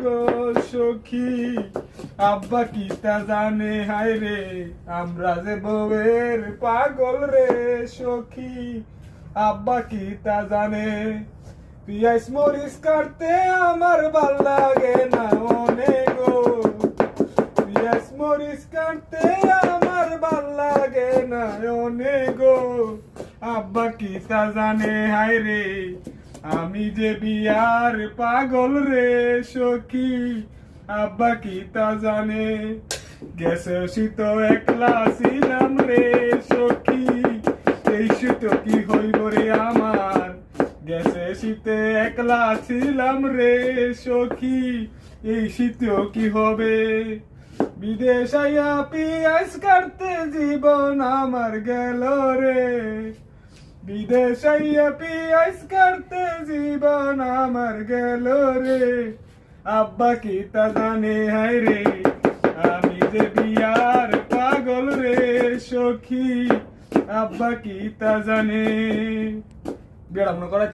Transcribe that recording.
গো সখী, আব্বা কি তা জানে হায় রে, আমরা যে বউয়ের পাগল রে সখী, আব্বা কি তা জানে। পিয়াস মরিচ কাটতে আমার ভাল লাগে না অনেক গো, পিয়াস মরিচ কাটতে আমার ভাল লাগে না অনেক গো, আব্বা কি তা জানে হায় রে, আমি যে বিয়ার পাগল রে সখী, আব্বা কি তা জানে। গেছে শীত একলা ছিলাম রে সখী, এই শীত কি হইব রে আমার, গেছে শীতে একলা ছিলাম রে সখী, এই শীতেও কি হবে। বিদেশ আইয়া পিয়াস কাটতে জীবন আমার গেল রে, বিদেশ আইয়া পিয়াস কাটতে জীবন আমার গেল রে, আব্বা কি তা জানে হায় রে, আমি যে বিয়ার পাগল রে সখী, আব্বা কি তা জানে। বিয়াটা মনে করা